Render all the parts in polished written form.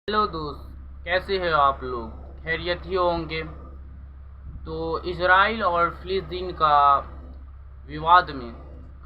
Hello दोस्त, कैसे हैं आप लोग? खैरियत ही होंगे। तो इजराइल और फिलिस्तीन का विवाद में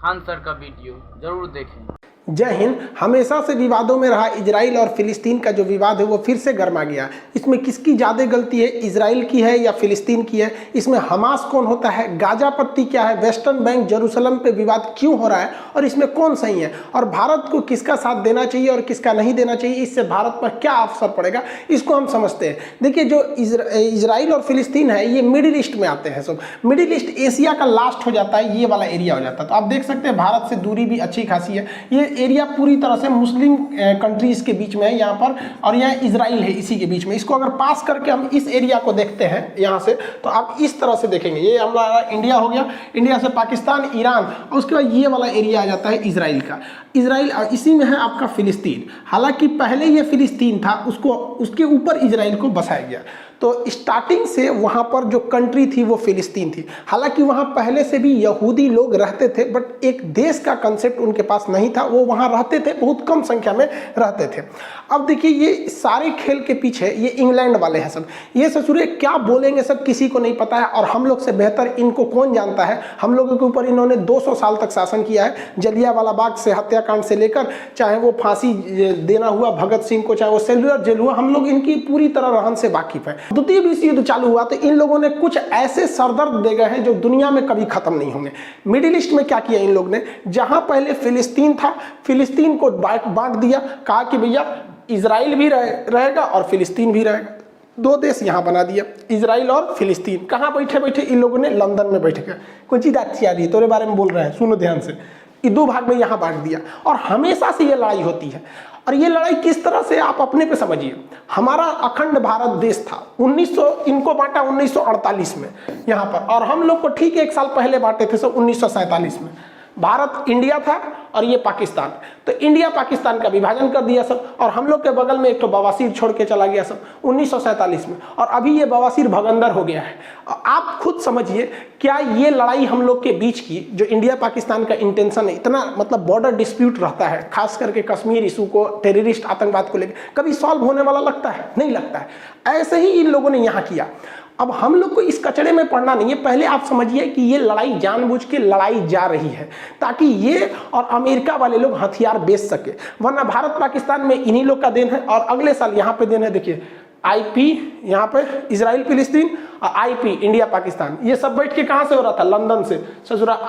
खान सर का वीडियो ज़रूर देखें। जय हिंद। हमेशा से विवादों में रहा इजराइल और फिलिस्तीन का जो विवाद है वो फिर से गर्मा गया। इसमें किसकी ज़्यादा गलती है, इजराइल की है या फिलिस्तीन की है? इसमें हमास कौन होता है, गाजा पट्टी क्या है, वेस्टर्न बैंक जेरूसलम पे विवाद क्यों हो रहा है और इसमें कौन सही है, और भारत को किसका साथ देना चाहिए और किसका नहीं देना चाहिए, इससे भारत पर क्या असर पड़ेगा, इसको हम समझते हैं। देखिए, जो इजराइल और फिलिस्तीन है ये मिडिल ईस्ट में आते हैं। सब मिडिल ईस्ट एशिया का लास्ट हो जाता है, ये वाला एरिया हो जाता है। तो आप देख सकते हैं भारत से दूरी भी अच्छी खासी है। ये एरिया पूरी तरह से मुस्लिम कंट्रीज के बीच में है यहाँ पर, और यहाँ इजराइल है इसी के बीच में। इसको अगर पास करके हम इस एरिया को देखते हैं यहाँ से, तो आप इस तरह से देखेंगे। ये हमारा इंडिया हो गया, इंडिया से पाकिस्तान, ईरान, और उसके बाद ये वाला एरिया आ जाता है इजराइल का। इजराइल इसी में है आपका फिलिस्तीन। हालांकि पहले ये फिलिस्तीन था, उसको उसके ऊपर इजराइल को बसाया गया। तो स्टार्टिंग से वहाँ पर जो कंट्री थी वो फिलिस्तीन थी। हालांकि वहाँ पहले से भी यहूदी लोग रहते थे, बट एक देश का कंसेप्ट उनके पास नहीं था। वो वहाँ रहते थे, बहुत कम संख्या में रहते थे। अब देखिए, ये सारे खेल के पीछे ये इंग्लैंड वाले हैं। सब ये ससुरे क्या बोलेंगे सब किसी को नहीं पता है, और हम लोग से बेहतर इनको कौन जानता है। हम लोगों के ऊपर इन्होंने 200 साल तक शासन किया है। जलियांवाला बाग से हत्याकांड से लेकर, चाहे वो फांसी देना हुआ भगत सिंह को, चाहे वो सेलुलर जेल हुआ, हम लोग इनकी पूरी तरह रहन से वाकिफ है। द्वितीय विश्व युद्ध चालू हुआ तो इन लोगों ने कुछ ऐसे सरदर्द दे गए हैं जो दुनिया में कभी खत्म नहीं होंगे। मिडिल ईस्ट में क्या किया इन लोग ने, जहां पहले फिलिस्तीन था, फिलिस्तीन को बांट दिया। कहा कि भैया इजराइल भी रहेगा और फिलिस्तीन भी रहेगा। दो देश यहाँ बना दिया, इजराइल और फिलिस्तीन। कहाँ बैठे बैठे इन लोगों ने, लंदन में बैठ गए। कोई चीज अच्छी आ रही है, तेरे बारे में बोल रहे हैं, सुनो ध्यान से। ये दो भाग में यहाँ बांट दिया, और हमेशा से ये लड़ाई होती है। और ये लड़ाई किस तरह से, आप अपने पे समझिए। हमारा अखंड भारत देश था, 1900 इनको बांटा 1948 में यहाँ पर, और हम लोग को ठीक 1 साल पहले बांटे थे, सब 1947 में। भारत इंडिया था और ये पाकिस्तान। तो इंडिया पाकिस्तान का विभाजन कर दिया सब, और हम लोग के बगल में एक तो बवासीर छोड़ के चला गया सब 1947 में, और अभी ये बवासीर भगंदर हो गया है। आप खुद समझिए, क्या ये लड़ाई हम लोग के बीच की, जो इंडिया पाकिस्तान का इंटेंशन है, इतना मतलब बॉर्डर डिस्प्यूट रहता है, खास करके कश्मीर इशू को, टेररिस्ट आतंकवाद को लेकर, कभी सॉल्व होने वाला लगता है? नहीं लगता है। ऐसे ही इन लोगों ने यहाँ किया। अब हम लोग को इस कचड़े में पड़ना नहीं है। पहले आप समझिए कि ये लड़ाई जानबूझ के लड़ाई जा रही है, ताकि ये और अमेरिका वाले लोग हथियार बेच सके। वरना भारत पाकिस्तान में इन्हीं लोग का देन है, और अगले साल यहाँ पे देन है। देखिए, आईपी यहाँ पे इजराइल फिलिस्तीन, और आईपी इंडिया पाकिस्तान। ये सब बैठ के कहाँ से हो रहा था, लंदन से। ससुरा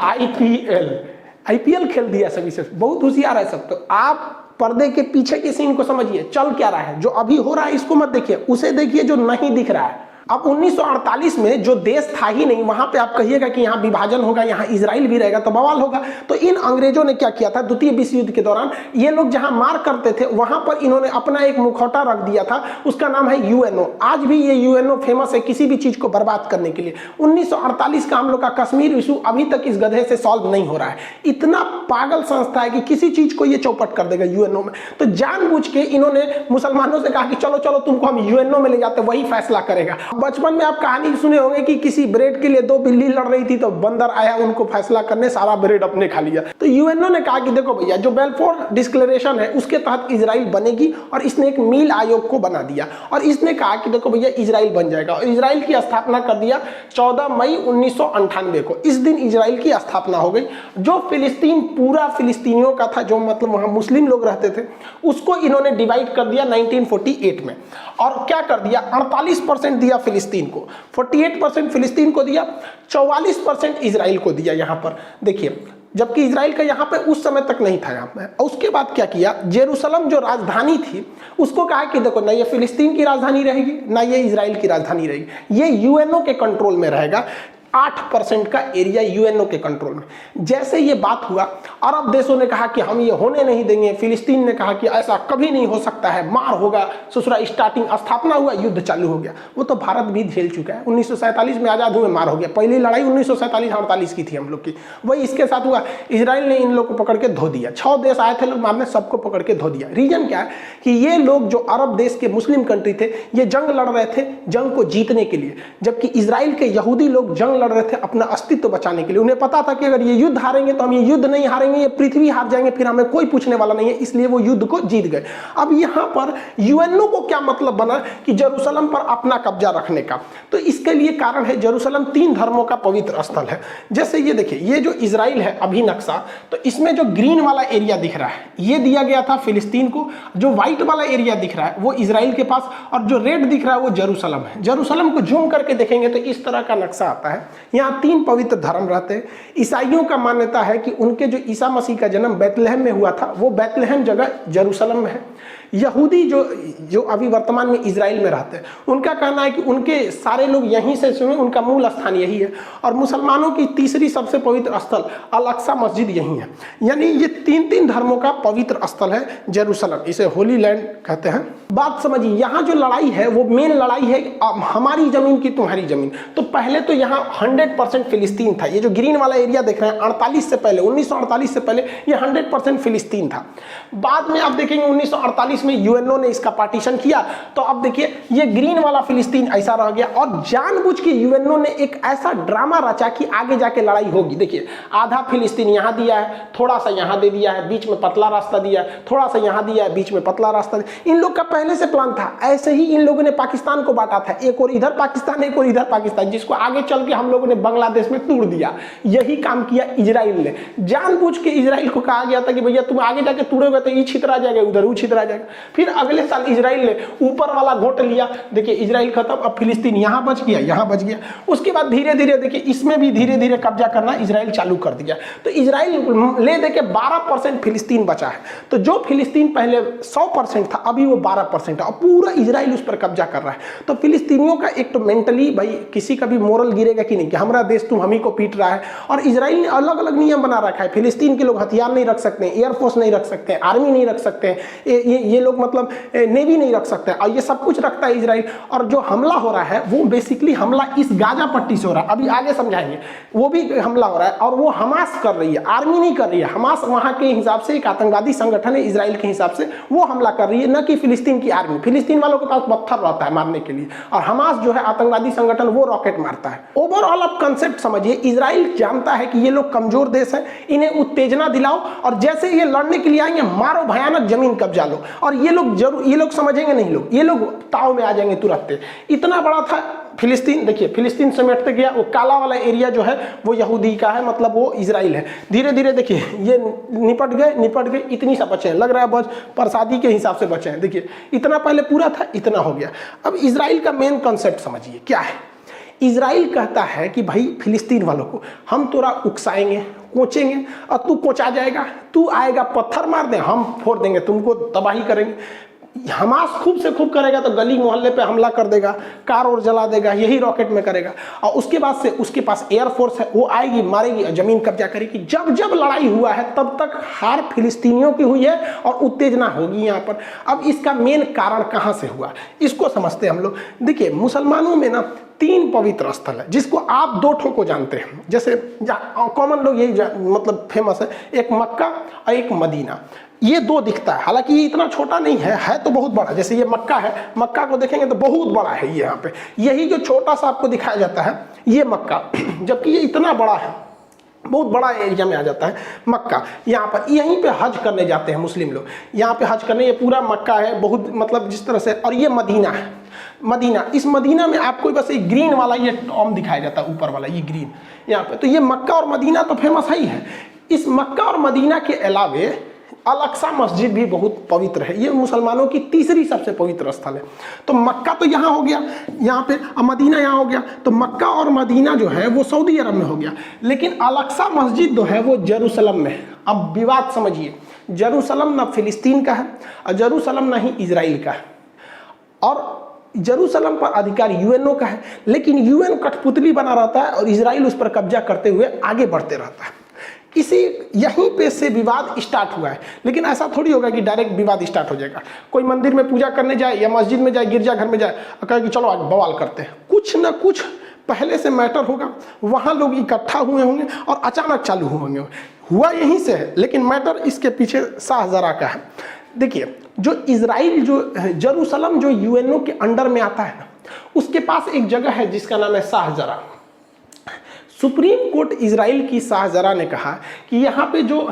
आईपीएल खेल दिया सभी से। बहुत होशियार है सब। तो आप पर्दे के पीछे के सीन को समझिए, चल क्या रहा है। जो अभी हो रहा है इसको मत देखिए, उसे देखिए जो नहीं दिख रहा है। अब 1948 में जो देश था ही नहीं, वहां पे आप कहिएगा कि यहाँ विभाजन होगा, यहाँ इजराइल भी रहेगा, तो बवाल होगा। तो इन अंग्रेजों ने क्या किया था, द्वितीय विश्व युद्ध के दौरान ये लोग जहां मार करते थे, वहां पर इन्होंने अपना एक मुखौटा रख दिया था। उसका नाम है यूएनओ। आज भी ये यूएनओ फेमस है किसी भी चीज को बर्बाद करने के लिए। 1948 का हम लोग का कश्मीर इशू अभी तक इस गधे से सॉल्व नहीं हो रहा है। इतना पागल संस्था है कि किसी चीज को ये चौपट कर देगा यूएनओ में। तो जानबूझ के इन्होंने मुसलमानों से कहा कि चलो चलो तुमको हम यूएनओ में ले जाते, वही फैसला करेगा। बचपन में आप कहानी सुने होंगे कि किसी ब्रेड के लिए 2 बिल्ली लड़ रही थी, तो बंदर आया उनको फैसला करने, सारा ब्रेड अपने खा लिया। तो यूएनओ ने कहा कि देखो भैया, जो बेल्फोर डिक्लेरेशन है उसके तहत इजराइल बनेगी, और इसने एक मील आयोग को बना दिया, और इसने कहा कि देखो भैया इजराइल बन जाएगा। और इजराइल की स्थापना कर दिया 14 मई 1998 को। इस दिन इजराइल की स्थापना हो गई। जो फिलिस्तीन पूरा फिलिस्तीनियों का था, जो मतलब वहां मुस्लिम लोग रहते थे, उसको इन्होंने डिवाइड कर दिया 1948 में। और क्या कर दिया, 48% दिया फिलिस्तीन को, 48% फिलिस्तीन को दिया, 44% इजराइल को दिया। यहां पर देखिए, जबकि इजराइल का यहाँ पे उस समय तक नहीं था। यहाँ पे उसके बाद क्या किया, जेरूसलम जो राजधानी थी उसको कहा कि देखो, ना ये फिलिस्तीन की राजधानी रहेगी, ना ये इजराइल की राजधानी रहेगी, ये यूएनओ के कंट्रोल में रहेगा। 8% का एरिया यूएनओ के कंट्रोल में। जैसे ये बात हुआ, अरब देशों ने कहा कि हम ये होने नहीं देंगे। फिलिस्तीन ने कहा कि ऐसा कभी नहीं हो सकता है, मार होगा। ससुरा स्टार्टिंग स्थापना हुआ, युद्ध चालू हो गया। वो तो भारत भी झेल चुका है। 1947 में आजाद हुए, मार हो गया। पहली लड़ाई 1947-48 की थी हम लोग की, वही इसके साथ हुआ। इजराइल ने इन लोग को पकड़ के धो दिया। 6 देश आए थे लोग मारने, सबको पकड़ के धो दिया। रीजन क्या है कि ये लोग जो अरब देश के मुस्लिम कंट्री थे, ये जंग लड़ रहे थे, जंग को जीतने के लिए, जबकि इजराइल के यहूदी लोग जंग लड़ रहे थे अपना अस्तित्व बचाने के लिए। उन्हें पता था कि अगर ये युद्ध हारेंगे तो हम ये युद्ध नहीं हारेंगे, ये पृथ्वी हार जाएंगे, फिर हमें कोई पूछने वाला नहीं है, इसलिए वो युद्ध को जीत गए। अब यहाँ पर यूएनओ को क्या मतलब बना कि जेरूशलम पर अपना कब्जा रखने का? तो इसके लिए कारण है जेरूशलम 3 धर्मों का पवित्र स्थल है। जैसे ये देखिए, ये जो इजराइल है अभी नक्शा, तो इसमें जो ग्रीन वाला एरिया दिख रहा है ये दिया गया था फिलिस्तीन को, जो व्हाइट वाला एरिया दिख रहा है वो इजराइल के पास, और जो रेड दिख रहा है वो जेरूशलम है। जेरूशलम को जूम करके देखेंगे तो इस तरह का नक्शा आता है। यहाँ 3 पवित्र धर्म रहते हैं। ईसाइयों का मान्यता है कि उनके जो ईसा मसीह का जन्म बैतलहम में हुआ था वो बैतलहम जगह जेरूशलम में है। यहूदी जो अभी वर्तमान में इजराइल में रहते हैं उनका कहना है कि उनके सारे लोग यहीं से सुने, उनका मूल स्थान यही है। और मुसलमानों की तीसरी सबसे पवित्र स्थल अल-अक्सा मस्जिद यही है। यानी ये 3 धर्मों का पवित्र स्थल है जेरूशलम, इसे होली लैंड कहते हैं। बात समझिए, यहाँ जो लड़ाई है वो मेन लड़ाई है हमारी जमीन की तुम्हारी जमीन। तो पहले तो यहाँ 100% फिलिस्तीन था। ये जो ग्रीन वाला एरिया देख रहे हैं 48 से पहले, 1948 से पहले ये 100% फिलिस्तीन था। बाद में आप देखेंगे 1948 में यूएनओ ने इसका पार्टीशन किया, तो अब देखिए ये ग्रीन वाला फिलिस्तीन ऐसा रह गया। और जानबूझ के यूएनओ ने एक ऐसा ड्रामा रचा कि आगे जाके लड़ाई होगी। देखिए आधा फिलिस्तीन यहाँ दिया है, थोड़ा सा यहाँ दे दिया है, बीच में पतला रास्ता दिया है, थोड़ा सा यहाँ दिया है, बीच में पतला रास्ता दिया। इन लोग का पहले से प्लान था। ऐसे ही इन लोगों ने पाकिस्तान को बांटा था, एक और इधर पाकिस्तान, एक और इधर पाकिस्तान, जिसको आगे चल के हम लोगों ने बांग्लादेश में तोड़ दिया। यही काम किया इजराइल ने। जानबूझ के इजराइल को कहा गया था कि भैया तुम आगे जाके तोड़ोगे तो ये छितरा जाएगा, उधर वो छितरा जाएगा। फिर अगले साल इजराइल ने ऊपर वाला घोट लिया। देखिए इजराइल खत्म, अब फिलिस्तीन यहाँ बच गया, यहाँ बच गया। उसके बाद धीरे धीरे देखिए इसमें भी धीरे धीरे कब्जा करना इजराइल चालू कर दिया। तो इजराइल ले देके 12% फिलिस्तीन बचा है। तो जो फिलिस्तीन पहले 100% था अभी वो 12% है, और पूरा इजराइल उस पर कब्जा कर रहा है। तो फिलिस्तीनियों का एक तो मेंटली भाई किसी का भी मोरल गिरेगा कि नहीं कि हमारा देश तुम हम ही को पीट रहा है। और इजराइल ने अलग अलग नियम बना रखा है। फिलिस्तीन के लोग हथियार नहीं रख सकते, एयरफोर्स नहीं रख सकते, आर्मी नहीं रख सकते, ये लोग मतलब नेवी नहीं रख सकते, और ये सब कुछ रखता है इजराइल। और जो हमला हो रहा है वो बेसिकली हमला इस गाजा पट्टी से हो रहा है, अभी आगे समझाएंगे। वो भी हमला हो रहा है और वो हमास कर रही है, आर्मी नहीं कर रही है। हमास वहां के हिसाब से एक आतंकवादी संगठन है, इजराइल के हिसाब से वो हमला कर रही है, न कि फिलिस्तीन की आर्मी। फिलिस्तीन वालों के पास पत्थर रहता है मारने के लिए, और हमास जो है आतंकवादी संगठन वो रॉकेट मारता है। ओवरऑल आप कंसेप्ट समझिए, इजराइल जानता है कि ये लोग कमजोर देश है, इन्हें उत्तेजना दिलाओ और जैसे ये लड़ने के लिए आएंगे मारो, भयानक जमीन कब्जा लो। और ये लोग जरूर, ये लोग समझेंगे नहीं, ये लोग ताव में आ जाएंगे तुरंत। इतना बड़ा था फिलिस्तीन। देखिए फिलिस्तीन समेटते गया, वो काला वाला एरिया जो है वो यहूदी का है, मतलब वो इजराइल है। धीरे धीरे देखिए ये निपट गए, इतनी सा बचे हैं, लग रहा है बस प्रसादी के हिसाब से बचे हैं। देखिए इतना पहले पूरा था, इतना हो गया। अब इजराइल का मेन कॉन्सेप्ट समझिए क्या है। इजराइल कहता है कि भाई फिलिस्तीन वालों को हम तोरा उकसाएंगे, कोचेंगे, और तू कोचा जाएगा, तू आएगा पत्थर मार दे, हम फोड़ देंगे, तुमको तबाही करेंगे। हमास खूब से खूब करेगा तो गली मोहल्ले पे हमला कर देगा, कार और जला देगा, यही रॉकेट में करेगा। और उसके बाद से उसके पास एयरफोर्स है, वो आएगी, मारेगी और जमीन कब्जा करेगी। जब जब लड़ाई हुआ है तब तक हार फिलिस्तीनियों की हुई है और उत्तेजना होगी यहाँ पर। अब इसका मेन कारण कहाँ से हुआ इसको समझते हैं हम लोग। देखिए मुसलमानों में ना 3 पवित्र स्थल है, जिसको आप 2 ठो को जानते हैं। जैसे कॉमन लोग यही मतलब फेमस है, एक मक्का और एक मदीना। ये 2 दिखता है, हालांकि ये इतना छोटा नहीं है तो बहुत बड़ा। जैसे ये मक्का है, मक्का को देखेंगे तो बहुत बड़ा है ये। यहाँ पे यही जो छोटा सा आपको दिखाया जाता है ये मक्का, जबकि ये इतना बड़ा है, बहुत बड़ा एरिया में आ जाता है मक्का। यहाँ पर यहीं पे हज करने जाते हैं मुस्लिम लोग, यहाँ पे हज करने। ये पूरा मक्का है, बहुत मतलब जिस तरह से। और ये मदीना है, मदीना। इस मदीना में आपको बस एक ग्रीन वाला ये टॉम दिखाया जाता है, ऊपर वाला ये ग्रीन यहाँ पे। तो ये मक्का और मदीना तो फेमस ही है। इस मक्का और मदीना के अलावे अल-अक्सा मस्जिद भी बहुत पवित्र है। ये मुसलमानों की तीसरी सबसे पवित्र स्थल है। तो मक्का तो यहाँ हो गया, यहाँ पे, मदीना यहाँ हो गया। तो मक्का और मदीना जो है वो सऊदी अरब में हो गया, लेकिन अल-अक्सा मस्जिद जो है वो जेरूशलम में है। अब विवाद समझिए, जेरूशलम ना फिलिस्तीन का है और जेरूशलम ना ही इजराइल का है। और जेरूशलम पर अधिकार यूएनओ का है, लेकिन यूएन कठपुतली बना रहता है और इजराइल उस पर कब्जा करते हुए आगे बढ़ते रहता है। इसी यहीं पे से विवाद स्टार्ट हुआ है। लेकिन ऐसा थोड़ी होगा कि डायरेक्ट विवाद स्टार्ट हो जाएगा। कोई मंदिर में पूजा करने जाए या मस्जिद में जाए, गिरजाघर में जाए और कहे कि चलो आज बवाल करते हैं, कुछ ना कुछ पहले से मैटर होगा, वहाँ लोग इकट्ठा हुए होंगे और अचानक चालू होंगे। हुआ यहीं से है, लेकिन मैटर इसके पीछे शाहजरा का है। देखिए जो इजराइल, जो जेरूशलम जो यूएनओ के अंडर में आता है ना, उसके पास एक जगह है जिसका नाम है शाहजरा। सुप्रीम कोर्ट इजराइल की शाहजरा ने कहा कि यहाँ पे जो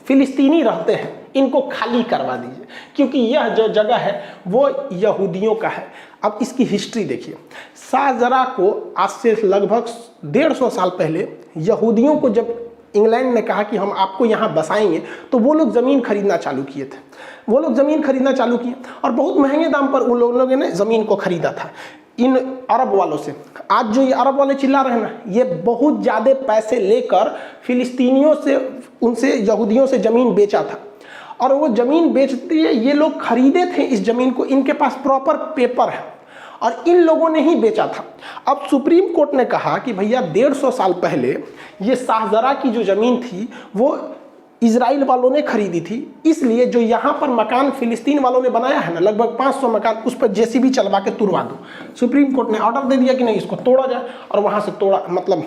फिलिस्तीनी रहते हैं इनको खाली करवा दीजिए, क्योंकि यह जो जगह है वो यहूदियों का है। अब इसकी हिस्ट्री देखिए, शाहजरा को आज से लगभग 150 साल पहले यहूदियों को जब इंग्लैंड ने कहा कि हम आपको यहाँ बसाएंगे, तो वो लोग ज़मीन खरीदना चालू किए थे। वो लोग ज़मीन खरीदना चालू किए और बहुत महंगे दाम पर उन लोगों ने ज़मीन को खरीदा था इन अरब वालों से। आज जो ये अरब वाले चिल्ला रहे हैं ना, ये बहुत ज़्यादा पैसे लेकर फिलिस्तीनियों से, उनसे यहूदियों से ज़मीन बेचा था। और वो ज़मीन बेचते ये लोग खरीदे थे इस ज़मीन को, इनके पास प्रॉपर पेपर है और इन लोगों ने ही बेचा था। अब सुप्रीम कोर्ट ने कहा कि भैया 150 साल पहले ये शाहजरा की जो ज़मीन थी वो इजराइल वालों ने खरीदी थी, इसलिए जो यहाँ पर मकान फिलिस्तीन वालों ने बनाया है ना, लगभग 500 मकान, उस पर जेसीबी चलवा के तुड़वा दो। सुप्रीम कोर्ट ने ऑर्डर दे दिया कि नहीं, इसको तोड़ा जाए और वहाँ से तोड़ा मतलब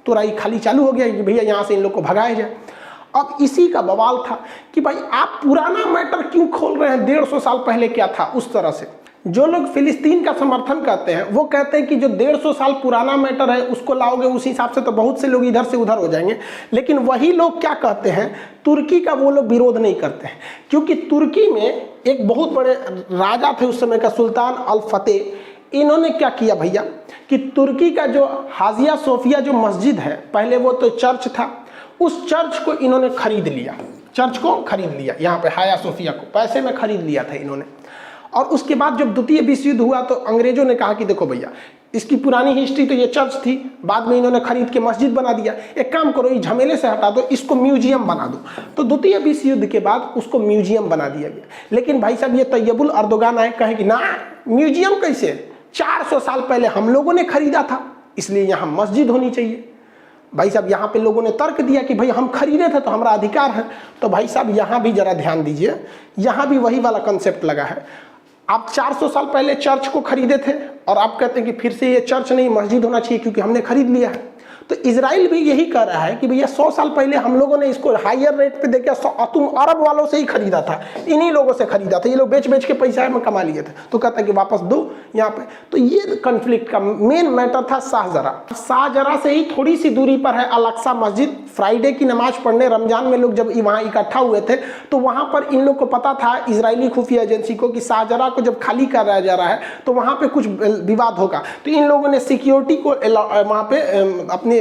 तुराई खाली चालू हो गया कि भैया यहाँ से इन लोग को भगाया जाए। अब इसी का बवाल था कि भाई आप पुराना मैटर क्यों खोल रहे हैं, 150 साल पहले क्या था उस तरह से। जो लोग फिलिस्तीन का समर्थन करते हैं वो कहते हैं कि जो 150 साल पुराना मैटर है उसको लाओगे उस हिसाब से तो बहुत से लोग इधर से उधर हो जाएंगे। लेकिन वही लोग क्या कहते हैं, तुर्की का वो लोग विरोध नहीं करते हैं, क्योंकि तुर्की में एक बहुत बड़े राजा थे उस समय का, सुल्तान अल फतेह। इन्होंने क्या किया भैया कि तुर्की का जो हाजिया सोफिया जो मस्जिद है, पहले वो तो चर्च था, उस चर्च को इन्होंने खरीद लिया। चर्च को खरीद लिया, यहाँ पे हाया सोफिया को पैसे में खरीद लिया था इन्होंने। और उसके बाद जब द्वितीय विश्व युद्ध हुआ तो अंग्रेजों ने कहा कि देखो भैया, इसकी पुरानी हिस्ट्री तो ये चर्च थी, बाद में इन्होंने खरीद के मस्जिद बना दिया, एक काम करो ये झमेले से हटा दो, इसको म्यूजियम बना दो। तो द्वितीय विश्व युद्ध के बाद उसको म्यूजियम बना दिया गया। लेकिन भाई साहब ये तैयबुल अर्दोगान आए, कहे कि ना म्यूजियम कैसे, 400 साल पहले हम लोगों ने खरीदा था, इसलिए यहाँ मस्जिद होनी चाहिए। भाई साहब यहाँ पे लोगों ने तर्क दिया कि भाई हम खरीदे थे तो हमारा अधिकार है। तो भाई साहब यहाँ भी जरा ध्यान दीजिए, यहाँ भी वही वाला कंसेप्ट लगा है। आप 400 साल पहले चर्च को खरीदे थे और आप कहते हैं कि फिर से ये चर्च नहीं मस्जिद होना चाहिए क्योंकि हमने खरीद लिया है। तो इजराइल भी यही कर रहा है कि भैया 100 साल पहले हम लोगों ने इसको हायर रेट पे देके तुम अरब वालों से ही खरीदा था, इन्हीं लोगों से खरीदा था, ये लोग बेच बेच के पैसा में कमा लिए थे, तो कहता है कि वापस दो यहाँ पे। तो ये कन्फ्लिक्ट का मेन मैटर था शाहजरा। शाहजरा से ही थोड़ी सी दूरी पर है अल अक्सा मस्जिद। फ्राइडे की नमाज पढ़ने रमजान में लोग जब वहाँ इकट्ठा हुए थे तो वहाँ पर इन लोग को पता था, इजरायली खुफिया एजेंसी को, कि शाहजरा को जब खाली कराया जा रहा है तो वहाँ पे कुछ विवाद होगा। तो इन लोगों ने सिक्योरिटी को वहाँ पे अपने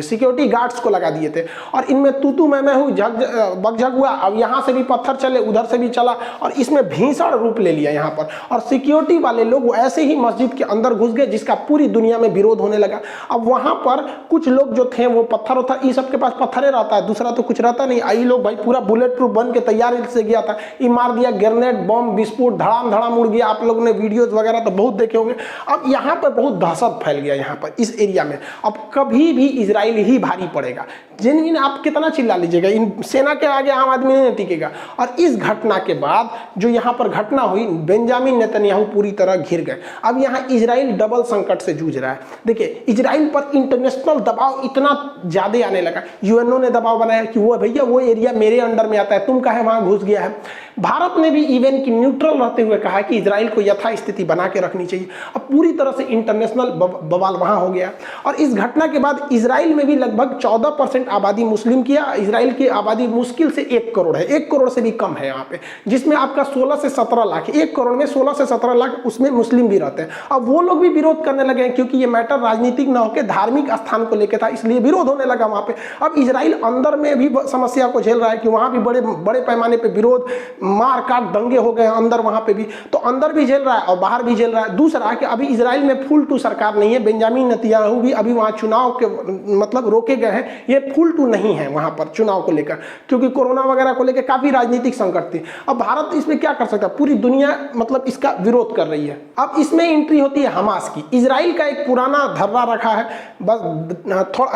सिक्योरिटी गार्ड्स को लगा दिए थे और इनमें तू मैं हुई, बगझग हुआ। अब यहाँ से भी पत्थर चले, उधर से भी चला और इसमें भीषण रूप ले लिया यहाँ पर। और सिक्योरिटी वाले लोग ऐसे ही मस्जिद के अंदर घुस गए जिसका पूरी दुनिया में विरोध होने लगा। अब वहाँ पर कुछ लोग जो थे वो पत्थर था, ये सबके पास पत्थरे रहता है, दूसरा तो कुछ रहता नहीं। आई लोग भाई पूरा बुलेट प्रूफ बन के तैयार से गया था, ये मार दिया, ग्रेनेड बम विस्फोट धड़ाम धड़ाम उड़ गया। आप लोगों ने वीडियोज वगैरह तो बहुत देखे होंगे। अब यहाँ पर बहुत दहशत फैल गया यहाँ पर इस एरिया में। अब कभी भी इजराइल ही भारी पड़ेगा। जिन आप कितना चिल्ला लीजिएगा, इन सेना के आगे आम आदमी नहीं टिकेगा। और इस घटना के बाद जो यहाँ पर घटना हुई, बेंजामिन नेतन्याहू पूरी तरह घिर गए। अब यहाँ इजराइल डबल संकट से जूझ रहा है। देखिए इजराइल पर इंटरनेशनल दबाव इतना ज्यादा आने लगा, यूएनओ ने दबाव बनाया कि वो भैया वो एरिया मेरे अंडर में आता है, तुम काहे वहां घुस गया है। भारत ने भी इवन की न्यूट्रल रहते हुए कहा कि इजराइल को यथास्थिति बना के रखनी चाहिए। अब पूरी तरह से इंटरनेशनल बवाल वहां हो गया। और इस घटना के बाद इजराइल में भी लगभग 14% आबादी मुस्लिम की है। इजराइल की आबादी मुश्किल से 1 करोड़ है, 1 करोड़ से भी कम है यहाँ पे, जिसमें आपका 16 से 17 लाख, 1 करोड़ में 16 से 17 लाख उसमें मुस्लिम भी रहते हैं। अब वो लोग भी विरोध करने लगे हैं क्योंकि ये मैटर राजनीतिक न होकर धार्मिक स्थान को लेकर था, इसलिए विरोध होने लगा वहां पे। अब इजराइल अंदर में भी समस्या को झेल रहा है कि वहां भी बड़े पैमाने पे विरोध, मार काट, दंगे हो गए अंदर वहां पे भी। तो अंदर भी झेल रहा है और बाहर भी झेल रहा है। दूसरा कि अभी इजराइल में फुल टू सरकार नहीं है, बेंजामिन नेतन्याहू भी अभी वहां चुनाव के मतलब रोके गए हैं, ये फुल टू नहीं है वहां पर चुनाव को लेकर, क्योंकि कोरोना वगैरह को लेकर काफी राजनीतिक संकट थी। अब भारत इसमें क्या कर सकता है, पूरी दुनिया मतलब इसका विरोध कर रही है। अब इसमें एंट्री होती है हमास की। इजराइल का एक पुराना धर्रा रखा है, बस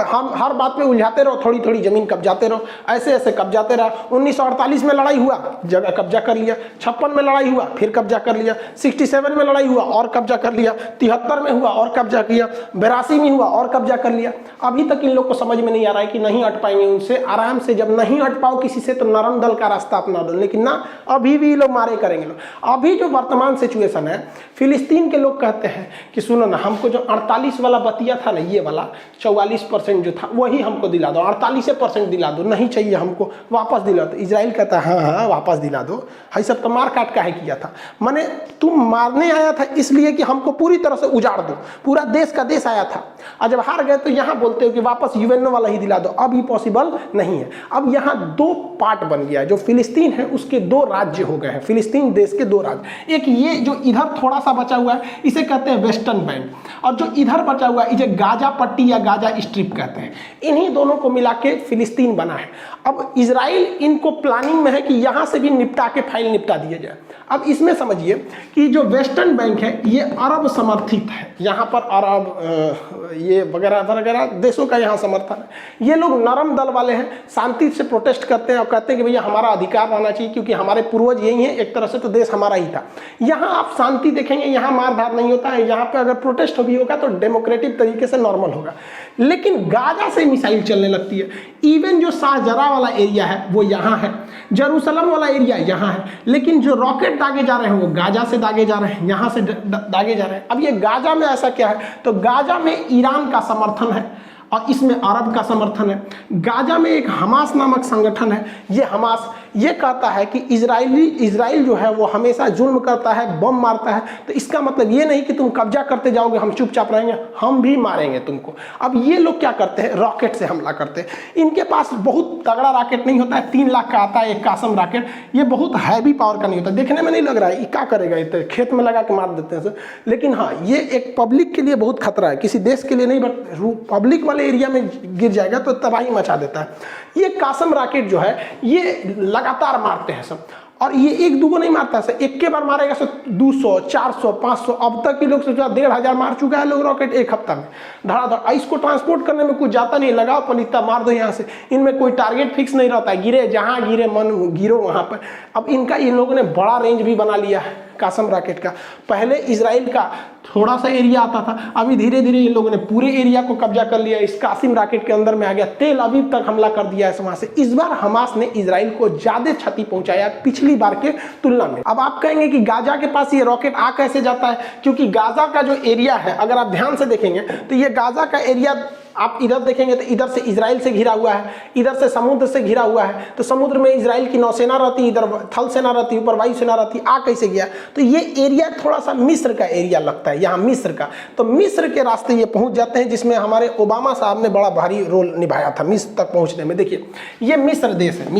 हम हर बात पे उलझाते रहो, थोड़ी थोड़ी जमीन कब्जाते रहो, ऐसे ऐसे कब्जाते रहो। 1948 में लड़ाई हुआ, जगह कब्जा कर लिया, 56 में लड़ाई हुआ, फिर कब्जा कर लिया, 67 में लड़ाई हुआ और कब्जा कर लिया, 73 में हुआ और कब्जा किया, 82 में हुआ और कब्जा कर लिया। अभी तक इन लोग को समझ में नहीं आ रहा है कि नहीं हट पाएंगे उनसे। आराम से जब नहीं हट पाओ किसी से तो नरम दल का रास्ता अपना दो, लेकिन ना, अभी भी लोग मारे करेंगे लोग। अभी जो वर्तमान सिचुएशन है, फिलिस्तीन के लोग कहते हैं कि सुनो ना, हमको जो 48 वाला बतिया था ना, ये वाला 44% जो था वही हमको दिला दो, 48% दिला दो, नहीं चाहिए हमको, वापस दिला दो। इजराइल कहता है हाँ हाँ वापस दिला दो, है सब तो मार काट काहे किया था, माने तुम मारने आया था इसलिए कि हमको पूरी तरह से उजाड़ दो, पूरा देश का देश आया था, और जब हार गए तो यहाँ बोलते हो कि वापस यूएनओ वाला ही दिला दो। अब ये पॉसिबल नहीं है। अब यहाँ दो पार्ट बन गया है, जो फिलिस्तीन है उसके दो राज्य हो गए हैं, फिलिस्तीन देश के दो राज्य। एक ये जो इधर थोड़ा सा बचा हुआ है इसे कहते हैं वेस्टर्न बैंक, और जो इधर बचा हुआ है इसे गाजा पट्टी या गाजा स्ट्रिप कहते हैं। इन्हीं दोनों को मिला के फिलिस्तीन बना है। अब इजराइल इनको प्लानिंग में है कि यहाँ से भी निपटा के फाइल निपटा दिया जाए। अब इसमें समझिए कि जो वेस्टर्न बैंक है ये अरब समर्थित है, यहाँ पर अरब ये वगैरह वगैरह देशों का यहाँ समर्थन है। ये लोग नरम दल वाले हैं, शांति से प्रोटेस्ट करते हैं और कहते हैं कि भैया हमारा अधिकार रहना चाहिए, क्योंकि हमारे पूर्वज यही हैं, एक तरह से तो देश हमारा ही था। यहाँ आप शांति देखेंगे, यहाँ मारधार नहीं होता है, यहाँ पे अगर प्रोटेस्ट भी होगा तो डेमोक्रेटिक तरीके से नॉर्मल होगा। लेकिन गाजा से मिसाइल चलने लगती है। इवन जो शाहजरा वाला एरिया है वो यहाँ है, जेरूसलम वाला एरिया यहाँ है, लेकिन जो रॉकेट दागे जा रहे हैं वो गाजा से दागे जा रहे हैं, यहाँ से दागे जा रहे हैं। अब ये गाजा में ऐसा क्या है, तो गाजा में ईरान का समर्थन है और इसमें अरब का समर्थन है। गाजा में एक हमास नामक संगठन है, ये हमास ये कहता है कि इजराइल जो है वो हमेशा जुल्म करता है, बम मारता है। तो इसका मतलब ये नहीं कि तुम कब्जा करते जाओगे हम चुपचाप रहेंगे, हम भी मारेंगे तुमको। अब ये लोग क्या करते हैं, रॉकेट से हमला करते हैं। इनके पास बहुत तगड़ा रॉकेट नहीं होता है, 3 लाख का आता है एक कासम रॉकेट, ये बहुत हैवी पावर का नहीं होता, देखने में नहीं लग रहा है ये क्या करेगा, ये तो खेत में लगा के मार देते हैं। लेकिन हाँ, ये एक पब्लिक के लिए बहुत खतरा है, किसी देश के लिए नहीं, बट पब्लिक वाले एरिया में गिर जाएगा तो तबाही मचा देता है। ये कासम रॉकेट जो है ये लगातार मारते हैं सब, और ये एक दो को नहीं मारता है, एक के बार मारेगा सो 200 400 500, अब तक के लोग सोचा 1500 मार चुका है लोग रॉकेट एक हफ्ता में धड़ाधड़। इसको ट्रांसपोर्ट करने में कुछ जाता नहीं, लगाओ पलिता मार दो यहाँ से। इनमें कोई टारगेट फिक्स नहीं रहता है, गिरे जहाँ गिरे मन गिरो वहाँ पर। अब इनका इन लोगों ने बड़ा रेंज भी बना लिया है कासम रॉकेट का। पहले इजराइल का थोड़ा सा एरिया आता था, अभी धीरे धीरे इन लोगों ने पूरे एरिया को कब्जा कर लिया, इस कासिम रॉकेट के अंदर में आ गया, तेल अवीव तक हमला कर दिया है वहां से। इस बार हमास ने इजराइल को ज्यादा क्षति पहुंचाया पिछली बार के तुलना में। अब आप कहेंगे कि गाजा के पास ये रॉकेट आ कैसे जाता है, क्योंकि गाजा का जो एरिया है अगर आप ध्यान से देखेंगे तो ये गाजा का एरिया आप इधर देखेंगे तो इधर से इजराइल से घिरा हुआ है, इधर से समुद्र से घिरा हुआ है। तो समुद्र में इजराइल की नौसेना रहती, इधर थल सेना रहती, ऊपर वायुसेना रहती। आ कैसे गया, तो ये एरिया थोड़ा सा मिस्र का एरिया लगता है, यहाँ मिस्र का। तो मिस्र के रास्ते ये पहुंच जाते हैं, जिसमें हमारे ओबामा साहब ने बड़ा भारी रोल निभाया था मिस्र तक पहुंचने में। देखिए ये मिस्र देश है,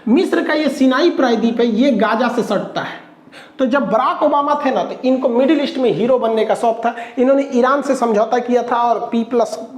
मिस्र का ये सिनाई प्रायद्वीप है, ये गाजा से सटता है। तो जब बराक ओबामा थे ना, तो इनको मिडिल ईस्ट में हीरो बनने का शौक था। इन्होंने ईरान से समझौता किया था, और P+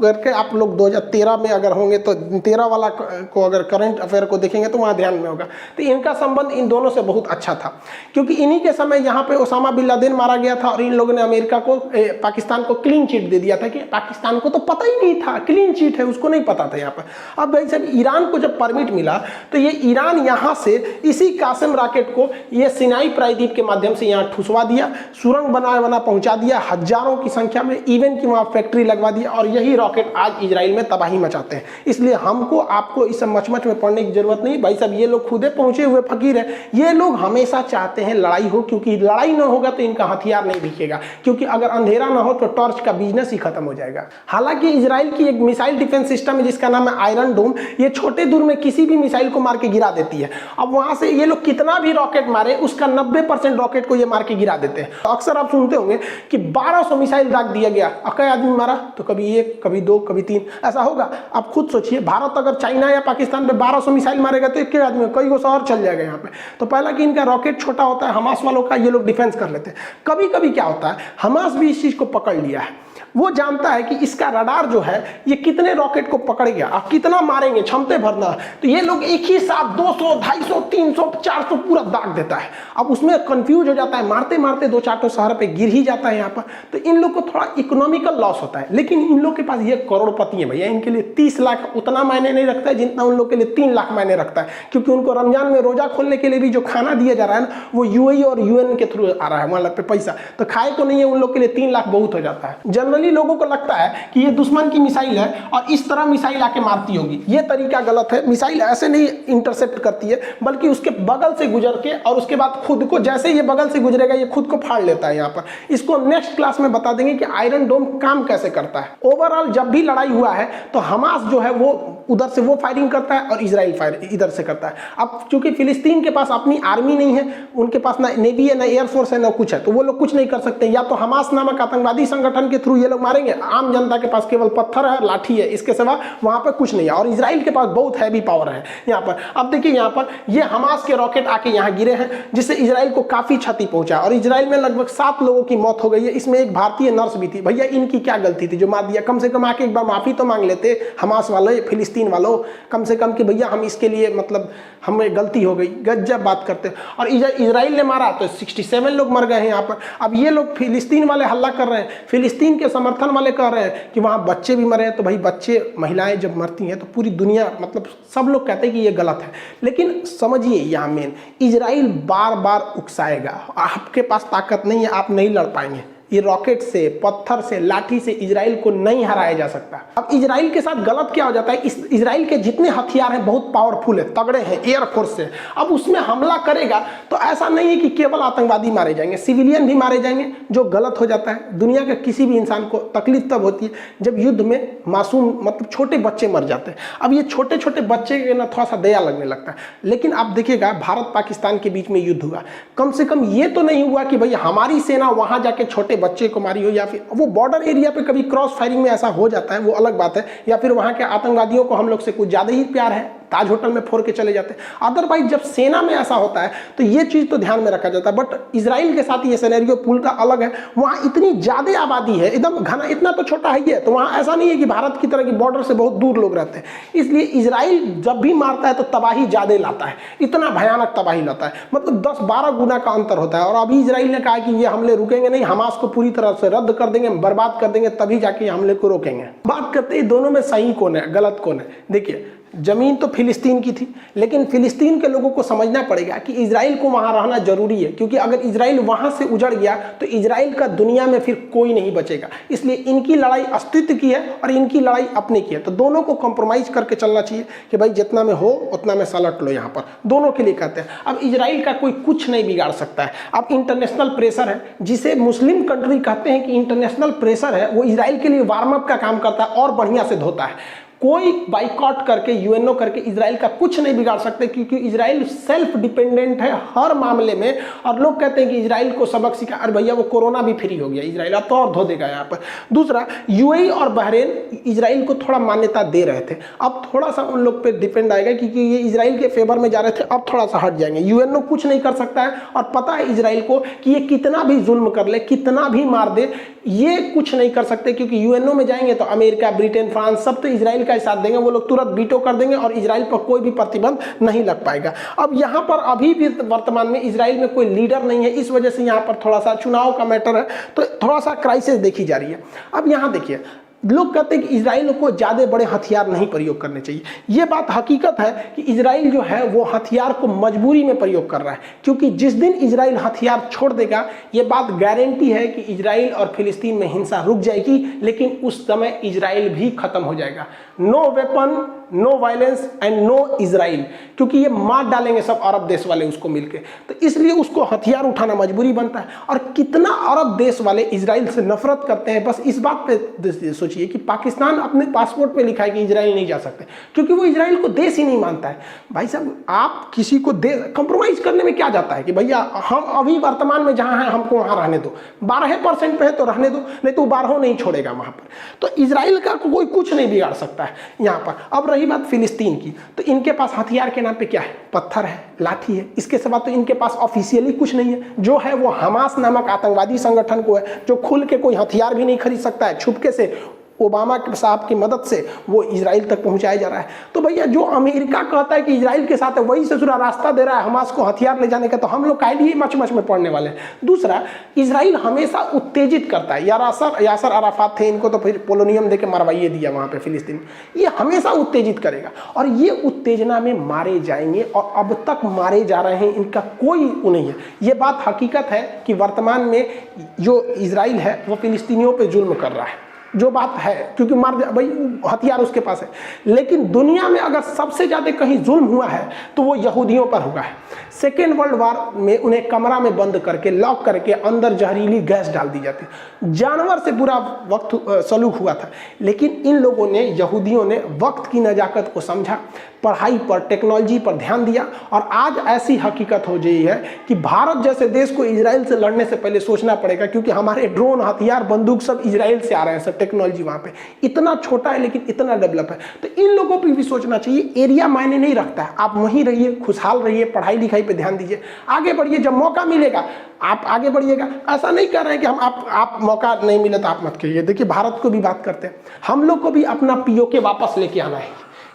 करके आप लोग 2013 में अगर होंगे तो 13 वाला को अगर करंट अफेयर को देखेंगे तो वहाँ ध्यान में होगा। तो इनका संबंध इन दोनों से बहुत अच्छा था, क्योंकि इन्हीं के समय यहाँ पे ओसामा बिन लादेन मारा गया था, और इन लोगों ने अमेरिका को पाकिस्तान को क्लीन चिट दे दिया था, कि पाकिस्तान को तो पता ही नहीं था क्लीन चिट है, उसको नहीं पता था यहाँ पर। अब भाई साहब ईरान को जब परमिट मिला तो ये ईरान यहाँ से इसी कासिम रॉकेट को ये सिनाई प्रायद्वीप के माध्यम से यहाँ ठुसवा दिया, सुरंग बना पहुंचा दिया हजारों की संख्या में, इवन की वहाँ फैक्ट्री लगवा दिया, और यही रॉकेट आज इजराइल में तबाही मचाते हैं। इसलिए हमको आपको इस मचमच में पड़ने की जरूरत नहीं भाई साहब, ये लोग खुदे पहुंचे हुए फकीर है। ये लोग हमेशा चाहते हैं लड़ाई हो, क्योंकि लड़ाई ना होगा तो इनका हथियार नहीं दिखेगा, क्योंकि अगर अंधेरा ना हो तो टॉर्च का बिजनेस ही खत्म हो जाएगा। हालांकि इजराइल की एक मिसाइल डिफेंस सिस्टम है जिसका नाम है आयरन डोम, ये छोटे दूर में किसी भी मिसाइल को मार के गिरा देती है। अब वहां से ये लोग कितना भी रॉकेट मारे, उसका 90% रॉकेट को ये मार के गिरा देते हैं। तो अक्सर आप सुनते होंगे कि 1200 मिसाइल दाग दिया गया, कई आदमी मारा, तो कभी 1 कभी 2 कभी 3 ऐसा होगा। आप खुद सोचिए, भारत अगर चाइना या पाकिस्तान पे 1200 मिसाइल मारेगा तो एक आदमी कई गो शहर चल जाएगा यहाँ पे। तो पहला कि इनका रॉकेट छोटा होता है, हमास वालों का ये लोग डिफेंस कर लेते हैं। कभी कभी क्या होता है, हमास भी इस चीज को पकड़ लिया है, वो जानता है कि इसका रडार जो है ये कितने रॉकेट को पकड़ गया, आप कितना मारेंगे, क्षमता भरना। तो ये लोग एक ही साथ 200 250 300 400 पूरा दाग देता है। अब उसमें कंफ्यूज हो जाता है, मारते मारते 2-4 शहर पे गिर ही जाता है यहाँ पर। तो इन लोग को थोड़ा इकोनॉमिकल लॉस होता है, लेकिन इन लोग के पास ये करोड़पति है भैया, इनके लिए 30 लाख उतना मायने नहीं रखता है जितना उन लोग के लिए 3 लाख मायने रखता है, क्योंकि उनको रमजान में रोजा खोलने के लिए भी जो खाना दिया जा रहा है ना, वो UAE और UN के थ्रू आ रहा है, वहाँ पे पैसा तो खाए को नहीं है, उन लोग के लिए 3 लाख बहुत हो जाता है। जनरली जनरली लोगों को लगता है कि ये दुश्मन की मिसाइल है और इस तरह मिसाइल आके मारती होगी। ये तरीका गलत है। मिसाइल ऐसे नहीं इंटरसेप्ट करती है, बल्कि उसके बगल से गुजर के और उसके बाद खुद को, जैसे ये बगल से गुजरेगा ये खुद को फाड़ लेता है। यहाँ पर इसको नेक्स्ट क्लास में बता देंगे कि आयरन डोम काम कैसे करता है। ओवरऑल जब भी लड़ाई हुआ है तो हमास जो है वो उधर से वो फायरिंग करता है और इजराइल फायर इधर से करता है। अब चूंकि फिलिस्तीन के पास अपनी आर्मी नहीं है, उनके पास ना नेवी है, ना एयरफोर्स है, ना कुछ है, तो वो लोग कुछ नहीं कर सकते। या तो हमास नामक आतंकवादी संगठन के थ्रू ये लोग मारेंगे। आम जनता के पास केवल पत्थर है, लाठी है, इसके सिवा वहां पर कुछ नहीं है। और इजराइल के पास बहुत हैवी पावर है यहाँ पर। अब देखिए यहाँ पर ये हमास के रॉकेट आके यहाँ गिरे हैं, जिससे इजराइल को काफी क्षति पहुंचा और इजराइल में लगभग 7 लोगों की मौत हो गई है। इसमें एक भारतीय नर्स भी थी। भैया इनकी क्या गलती थी जो मार दिया? कम से कम आके एक बार माफी तो मांग लेते हमास वाले, फिलिस्तीन वालों, कम से कम कि भैया हम इसके लिए मतलब हमें गलती हो गई। गजब बात करते। और इजराइल ने मारा तो 67 लोग मर गए हैं यहाँ पर। अब ये लोग फिलिस्तीन वाले हल्ला कर रहे हैं, फिलिस्तीन के समर्थन वाले कह रहे हैं कि वहाँ बच्चे भी मरे हैं। तो भाई बच्चे, महिलाएं जब मरती हैं तो पूरी दुनिया, मतलब सब लोग कहते हैं कि ये गलत है। लेकिन समझिए यहाँ मेन, इजराइल बार बार उकसाएगा। आपके पास ताकत नहीं है, आप नहीं लड़ पाएंगे। ये रॉकेट से, पत्थर से, लाठी से इजराइल को नहीं हराया जा सकता। अब इजराइल के साथ गलत क्या हो जाता है, इस इजराइल के जितने हथियार हैं बहुत पावरफुल है, तगड़े हैं एयरफोर्स से। अब उसमें हमला करेगा तो ऐसा नहीं है कि केवल आतंकवादी मारे जाएंगे, सिविलियन भी मारे जाएंगे, जो गलत हो जाता है। दुनिया के किसी भी इंसान को तकलीफ तब होती है जब युद्ध में मासूम, मतलब छोटे बच्चे मर जाते हैं। अब ये छोटे छोटे बच्चे के ना थोड़ा सा दया लगने लगता है। लेकिन आप देखिएगा भारत पाकिस्तान के बीच में युद्ध हुआ, कम से कम ये तो नहीं हुआ कि भाई हमारी सेना वहां जाके छोटे बच्चे को मारी हो, या फिर वो बॉर्डर एरिया पे कभी क्रॉस फायरिंग में ऐसा हो जाता है, वो अलग बात है। या फिर वहां के आतंकवादियों को हम लोग से कुछ ज्यादा ही प्यार है, ताज होटल में फोड़ के चले जाते हैं। अदरवाइज जब सेना में ऐसा होता है तो ये चीज तो ध्यान में रखा जाता है। बट इजराइल के साथ ये सिनेरियो पुल का अलग है। वहां इतनी ज्यादा आबादी है, एकदम घना, इतना तो छोटा है ये, तो वहां ऐसा नहीं है कि भारत की तरह की बॉर्डर से बहुत दूर लोग रहते हैं। इसलिए इजराइल जब भी मारता है तो तबाही ज्यादा लाता है, इतना भयानक तबाही लाता है, मतलब 10-12 गुना का अंतर होता है। और अभी इजराइल ने कहा कि ये हमले रुकेंगे नहीं, हमास को पूरी तरह से रद्द कर देंगे, बर्बाद कर देंगे, तभी जाके हमले को रोकेंगे। बात करते हैं दोनों में सही कौन है, गलत कौन है। देखिए जमीन तो फिलिस्तीन की थी, लेकिन फिलिस्तीन के लोगों को समझना पड़ेगा कि इजराइल को वहां रहना जरूरी है, क्योंकि अगर इजराइल वहां से उजड़ गया तो इजराइल का दुनिया में फिर कोई नहीं बचेगा। इसलिए इनकी लड़ाई अस्तित्व की है और इनकी लड़ाई अपने की है। तो दोनों को कॉम्प्रोमाइज करके चलना चाहिए कि भाई जितना में हो उतना में सलट लो। यहाँ पर दोनों के लिए कहते हैं। अब इजराइल का कोई कुछ नहीं बिगाड़ सकता है। अब इंटरनेशनल प्रेशर है, जिसे मुस्लिम कंट्री कहते हैं कि इंटरनेशनल प्रेशर है, वो इजराइल के लिए वार्म अप का काम करता है और बढ़िया से धोता है। कोई बाइकआउट करके, यूएनओ करके इजराइल का कुछ नहीं बिगाड़ सकते, क्योंकि इजराइल सेल्फ डिपेंडेंट है हर मामले में। और लोग कहते हैं कि इजराइल को सबक सिखा, अरे भैया वो कोरोना भी फ्री हो गया, इजराइल अब तो और धो देगा यहाँ पर। दूसरा, यूएई और बहरीन इजराइल को थोड़ा मान्यता दे रहे थे, अब थोड़ा सा उन लोग पे डिपेंड आएगा, क्योंकि ये इजराइल के फेवर में जा रहे थे, अब थोड़ा सा हट जाएंगे। यूएनओ कुछ नहीं कर सकता है, और पता है इजराइल को कि ये कितना भी जुल्म कर ले, कितना भी मार दे, ये कुछ नहीं कर सकते, क्योंकि यूएनओ में जाएंगे तो अमेरिका, ब्रिटेन, फ्रांस सब तो इजराइल का साथ देंगे। वो लोग तुरंत वीटो कर देंगे और इजराइल पर कोई भी प्रतिबंध नहीं लग पाएगा। अब यहाँ पर अभी भी वर्तमान में इजराइल में कोई लीडर नहीं है, इस वजह से यहाँ पर थोड़ा सा चुनाव का मैटर है, तो थोड़ा सा क्राइसिस देखी जा रही है। अब यहाँ देखिए, लोग कहते हैं कि इजराइल को ज़्यादा बड़े हथियार नहीं प्रयोग करने चाहिए। ये बात हकीकत है कि इजराइल जो है वो हथियार को मजबूरी में प्रयोग कर रहा है, क्योंकि जिस दिन इजराइल हथियार छोड़ देगा, ये बात गारंटी है कि इजराइल और फिलिस्तीन में हिंसा रुक जाएगी, लेकिन उस समय इजराइल भी खत्म हो जाएगा। No weapon, no violence and no Israel, क्योंकि ये मार डालेंगे सब अरब देश वाले उसको मिलके। तो इसलिए उसको हथियार उठाना मजबूरी बनता है। और कितना अरब देश वाले इजराइल से नफरत करते हैं, बस इस बात पे सोचिए कि पाकिस्तान अपने पासपोर्ट पे लिखा है कि इजराइल नहीं जा सकते, क्योंकि वो इजराइल को देश ही नहीं मानता है। भाई साहब, आप किसी को कंप्रोमाइज करने में क्या जाता है कि भैया हम अभी वर्तमान में जहां हैं हमको वहां रहने दो, 12% पे है तो रहने दो, नहीं तो 12 नहीं छोड़ेगा वहां पर। तो इजराइल का कोई कुछ नहीं बिगाड़ सकता है यहाँ पर। अब रही बात फिलिस्तीन की, तो इनके पास हथियार के नाम पे क्या है? पत्थर है, लाठी है, इसके सिवा तो इनके पास ऑफिशियली कुछ नहीं है। जो है वो हमास नामक आतंकवादी संगठन को है, जो खुल के कोई हथियार भी नहीं खरीद सकता है, छुपके से ओबामा साहब की मदद से वो इजराइल तक पहुंचाया जा रहा है। तो भैया जो अमेरिका कहता है कि इजराइल के साथ है, वही से पूरा रास्ता दे रहा है हमास को हथियार ले जाने का, तो हम लोग काहे लिए मच मच में पड़ने वाले हैं। दूसरा, इजराइल हमेशा उत्तेजित करता है। यासर अराफात थे, इनको तो फिर पोलोनियम देके मरवाइए दिया वहां पे फिलिस्तीन। ये हमेशा उत्तेजित करेगा और ये उत्तेजना में मारे जाएंगे, और अब तक मारे जा रहे हैं, इनका कोई नहीं है। ये बात हकीकत है कि वर्तमान में जो इजराइल है वो फिलिस्तीनियों पर जुल्म कर रहा है। जो बात है, क्योंकि मार भाई हथियार उसके पास है। लेकिन दुनिया में अगर सबसे ज़्यादा कहीं जुल्म हुआ है तो वो यहूदियों पर हुआ है। सेकेंड वर्ल्ड वार में उन्हें कमरा में बंद करके लॉक करके अंदर जहरीली गैस डाल दी जाती, जानवर से बुरा वक्त सलूक हुआ था। लेकिन इन लोगों ने, यहूदियों ने वक्त की नजाकत को समझा, पढ़ाई पर, टेक्नोलॉजी पर ध्यान दिया, और आज ऐसी हकीकत हो गई है कि भारत जैसे देश को इजराइल से लड़ने से पहले सोचना पड़ेगा, क्योंकि हमारे ड्रोन, हथियार, बंदूक सब इजराइल से आ रहे हैं, सब टेक्नोलॉजी वहाँ पे इतना छोटा है लेकिन इतना डेवलप है। तो इन लोगों पर भी सोचना चाहिए, एरिया मायने नहीं रखता है, आप वहीं रहिए, खुशहाल रहिए, पढ़ाई लिखाई पे ध्यान दीजिए, आगे बढ़िए, जब मौका मिलेगा आप आगे बढ़िएगा। ऐसा नहीं कर रहे हैं कि हम आप मौका नहीं मिले तो आप मत करिए। देखिए भारत को भी बात करते हैं, हम लोग को भी अपना पीओके वापस लेके आना है,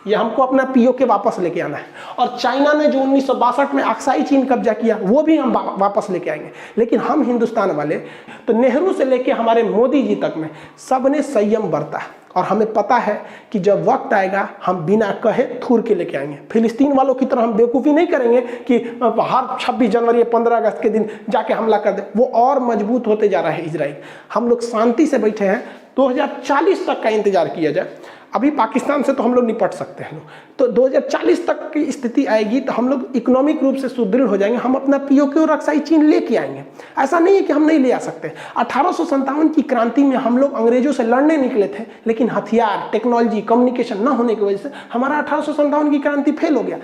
ये हमको अपना पीओके वापस लेके आना है। और चाइना ने जो 1962 में अक्साई चीन कब्जा किया वो भी हम वापस लेके आएंगे। लेकिन हम हिंदुस्तान वाले तो नेहरू से लेके हमारे मोदी जी तक में सब ने संयम बरता, और हमें पता है कि जब वक्त आएगा हम बिना कहे थूर के लेके आएंगे। फिलिस्तीन वालों की तरह हम बेवकूफ़ी नहीं करेंगे कि हर 26 जनवरी 15 अगस्त के दिन जाके हमला कर दे, वो और मजबूत होते जा रहा है इजराइल। हम लोग शांति से बैठे हैं, 2040 तक का इंतजार किया जाए। अभी पाकिस्तान से तो हम लोग निपट सकते हैं, तो 2040 तक की स्थिति आएगी तो हम लोग इकोनॉमिक रूप से सुदृढ़ हो जाएंगे, हम अपना पीओके और अक्साई चीन लेके आएंगे। ऐसा नहीं है कि हम नहीं ले आ सकते। 1857 की क्रांति में हम लोग अंग्रेजों से लड़ने निकले थे, लेकिन हथियार, टेक्नोलॉजी, कम्युनिकेशन न होने की वजह से हमारा 1857 की क्रांति फेल हो गया।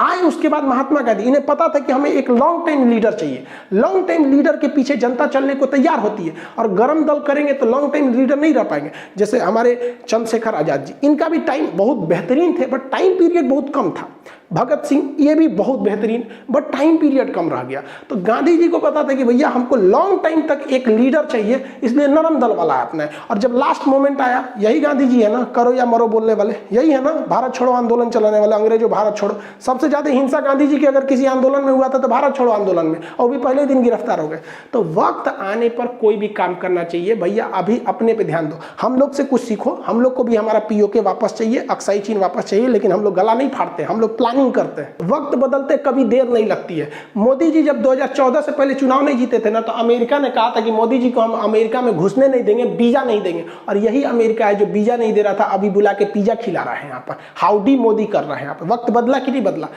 आए उसके बाद महात्मा गांधी, इन्हें पता था कि हमें एक लॉन्ग टाइम लीडर चाहिए। लॉन्ग टाइम लीडर के पीछे जनता चलने को तैयार होती है, और गरम दल करेंगे तो लॉन्ग टाइम लीडर नहीं रह पाएंगे। जैसे हमारे चंद्रशेखर आजाद जी, इनका भी टाइम बहुत बेहतरीन थे, बट टाइम पीरियड बहुत कम था। भगत सिंह, ये भी बहुत बेहतरीन, बट टाइम पीरियड कम रह गया। तो गांधी जी को पता था कि भैया हमको लॉन्ग टाइम तक एक लीडर चाहिए, इसलिए नरम दल वाला अपना है। और जब लास्ट मोमेंट आया, यही गांधी जी है ना, करो या मरो बोलने वाले, यही है ना, भारत छोड़ो आंदोलन चलाने वाले, अंग्रेजों भारत छोड़ो। सबसे ज्यादा हिंसा गांधी जी की अगर किसी आंदोलन में हुआ था तो भारत छोड़ो आंदोलन में, और भी पहले दिन गिरफ्तार हो गए। तो वक्त आने पर कोई भी काम करना चाहिए भैया, अभी अपने पे ध्यान दो, हम लोग से कुछ सीखो। हम लोग को भी हमारा पीओके वापस चाहिए, अक्साई चीन वापस चाहिए, लेकिन हम लोग गला नहीं फाड़ते, हम लोग प्लानिंग करते हैं। वक्त बदलते कभी देर नहीं लगती है। मोदी जी जब 2014 से पहले चुनाव नहीं जीते थे ना, तो अमेरिका ने कहा था कि मोदी जी को हम अमेरिका में घुसने नहीं देंगे, वीजा नहीं देंगे, और यही अमेरिका है जो वीजा नहीं दे रहा था, अभी बुला के पिज्जा खिला रहा है यहाँ पर, हाउडी मोदी कर रहे हैं यहाँ पर। वक्त बदला कि नहीं बदला?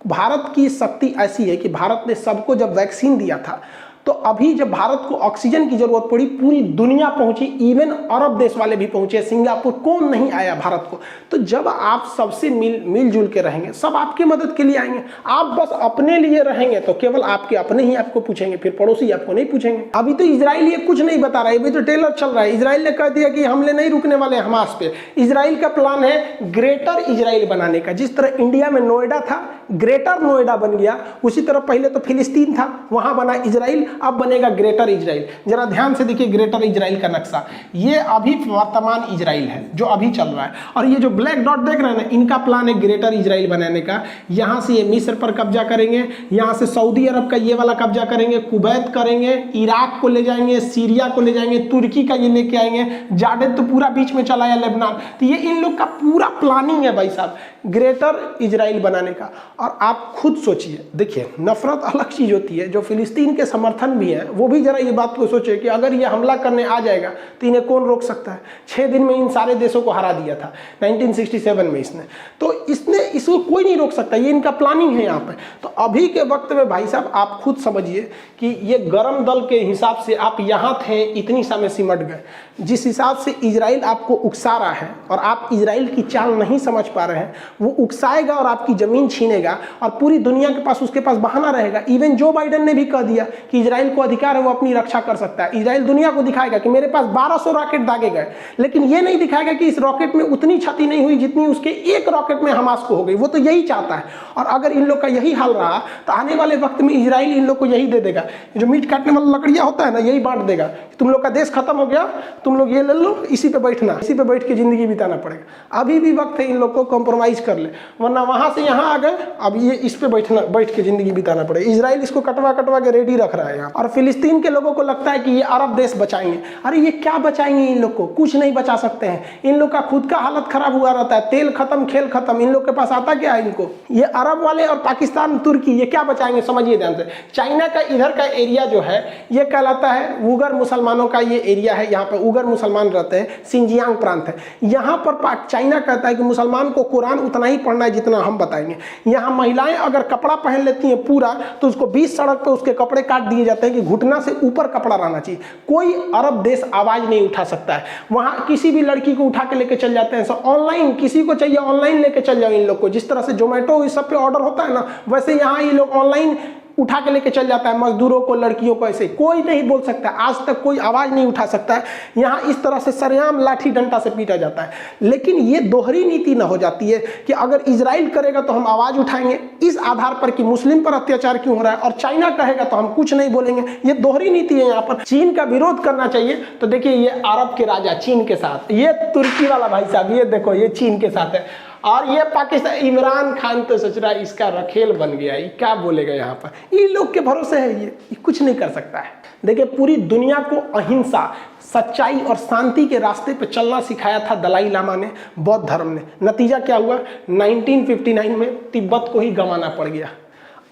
भारत की शक्ति ऐसी है कि भारत ने सबको जब वैक्सीन दिया था, तो अभी जब भारत को ऑक्सीजन की जरूरत पड़ी, पूरी दुनिया पहुंची, इवन अरब देश वाले भी पहुंचे, सिंगापुर, कौन नहीं आया भारत को। तो जब आप सबसे मिलजुल के रहेंगे, सब आपकी मदद के लिए आएंगे। आप बस अपने लिए रहेंगे तो केवल आपके अपने ही आपको पूछेंगे, फिर पड़ोसी आपको नहीं पूछेंगे। अभी तो इजराइल ये कुछ नहीं बता रहा है, अभी तो ट्रेलर चल रहा है। इजराइल ने कह दिया कि हमले नहीं रुकने वाले हमास पे। इजराइल का प्लान है ग्रेटर इजराइल बनाने का। जिस तरह इंडिया में नोएडा था, ग्रेटर नोएडा बन गया, उसी तरह पहले तो फिलिस्तीन था, वहां बना इजराइल, अब बनेगा ग्रेटर इजराइल। जरा ध्यान से देखिए ग्रेटर इजराइल का नक्शा, ये अभी वर्तमान इजराइल है जो अभी चल रहा है। और ये जो ब्लैक डॉट देख रहे हैं ना, इनका प्लान है ग्रेटर इजराइल बनाने का। यहां से ये मिस्र पर कब्जा करेंगे, यहां से सऊदी अरब का ये वाला कब्जा करेंगे, कुवैत करेंगे, इराक को ले जाएंगे, सीरिया को ले जाएंगे, तुर्की का ये लेके आएंगे, जार्डन तो पूरा बीच में चला है, लेबनान। तो ये इन लोग का पूरा प्लानिंग है भाई साहब, ग्रेटर इजराइल बनाने का। और आप खुद सोचिए, देखिए नफरत अलग चीज होती है, जो फिलिस्तीन के समर्थन भी है वो भी जरा ये बात को सोचे कि अगर ये हमला करने आ जाएगा तो इन्हें कौन रोक सकता है। 6 दिन में इन सारे देशों को हरा दिया था 1967 में इसने, तो इसको कोई नहीं रोक सकता, ये इनका प्लानिंग है यहाँ पे। तो अभी के वक्त में भाई साहब आप खुद समझिए कि ये गरम दल के हिसाब से आप यहाँ थे, इतनी समय सिमट गए। जिस हिसाब से इजराइल आपको उकसा रहा है और आप इजराइल की चाल नहीं समझ पा रहे हैं, वो उकसाएगा और आपकी जमीन छीनेगा, और पूरी दुनिया के पास उसके पास बहाना रहेगा। इवन जो बाइडेन ने भी कह दिया कि इजराइल को अधिकार है, वो अपनी रक्षा कर सकता है। इजराइल दुनिया को दिखाएगा कि मेरे पास 1200 रॉकेट दागे गए, लेकिन ये नहीं दिखाएगा कि इस रॉकेट में उतनी क्षति नहीं हुई जितनी उसके एक रॉकेट में हमास को हो गई। वो तो यही चाहता है। और अगर इन लोग का यही हाल रहा तो आने वाले वक्त में इजराइल इन लोग को यही दे देगा, जो मीट काटने वाला लकड़ियां होता है ना, यही बांट देगा। तुम लोग का देश खत्म हो गया, तुम लोग ये ले लो, इसी पे बैठना, इसी पे बैठ के जिंदगी बिताना पड़ेगा। अभी भी वक्त है इन लोग को कॉम्प्रोमाइज कर ले, वरना वहां से यहाँ आ गए, अब ये इस पे बैठ के जिंदगी बिताना पड़ेगा। इजराइल इसको कटवा के रेडी रख रहा है। जाएगा। और फिलिस्तीन के लोगों को लगता है कि ये अरब देश बचाएंगे। अरे ये क्या बचाएंगे? इन लोग को कुछ नहीं बचा सकते हैं। इन लोग का खुद का हालत खराब हुआ रहता है, तेल खत्म खेल खत्म। इन लोग के पास आता क्या है? इनको ये अरब वाले और पाकिस्तान तुर्की ये क्या बचाएंगे? समझिए ध्यान से। चाइना का इधर का एरिया जो है ये कहलाता है उगर मुसलमानों का ये एरिया है। यहाँ पर उगर मुसलमान रहते हैं, सिंजियांग प्रांत है। यहाँ पर चाइना कहता है कि मुसलमान को कुरान उतना ही पढ़ना है जितना हम बताएंगे। यहाँ महिलाएं अगर कपड़ा पहन लेती हैं पूरा, तो उसको 20 सड़क पे उसके कपड़े काट दिए जाते हैं कि घुटना से ऊपर कपड़ा रहना चाहिए। कोई अरब देश आवाज नहीं उठा सकता है। वहाँ किसी भी लड़की को उठा के लेके चल जाते हैं। ऑनलाइन किसी को चाहिए ऑनलाइन लेके चल जाओ इन लोग को। जिस तरह से जोमेटो इस सब पे ऑर्डर होता है ना, वैसे यहाँ ये लोग ऑनलाइन उठा के लेके चल जाता है मजदूरों को, लड़कियों को। ऐसे कोई नहीं बोल सकता, आज तक कोई आवाज नहीं उठा सकता है। यहाँ इस तरह से सरेआम लाठी डंडा से पीटा जाता है। लेकिन ये दोहरी नीति ना हो जाती है कि अगर इजराइल करेगा तो हम आवाज उठाएंगे इस आधार पर कि मुस्लिम पर अत्याचार क्यों हो रहा है, और चाइना कहेगा तो हम कुछ नहीं बोलेंगे। ये दोहरी नीति है। यहाँ पर चीन का विरोध करना चाहिए तो देखिए ये अरब के राजा चीन के साथ, ये तुर्की वाला भाई साहब ये देखो ये चीन के साथ है, और ये पाकिस्तान इमरान खान तो सोच रहा है इसका रखेल बन गया, ये क्या बोलेगा यहाँ पर। ये लोग के भरोसे है, ये कुछ नहीं कर सकता है। देखिए पूरी दुनिया को अहिंसा, सच्चाई और शांति के रास्ते पे चलना सिखाया था दलाई लामा ने, बौद्ध धर्म ने। नतीजा क्या हुआ? 1959 में तिब्बत को ही गंवाना पड़ गया।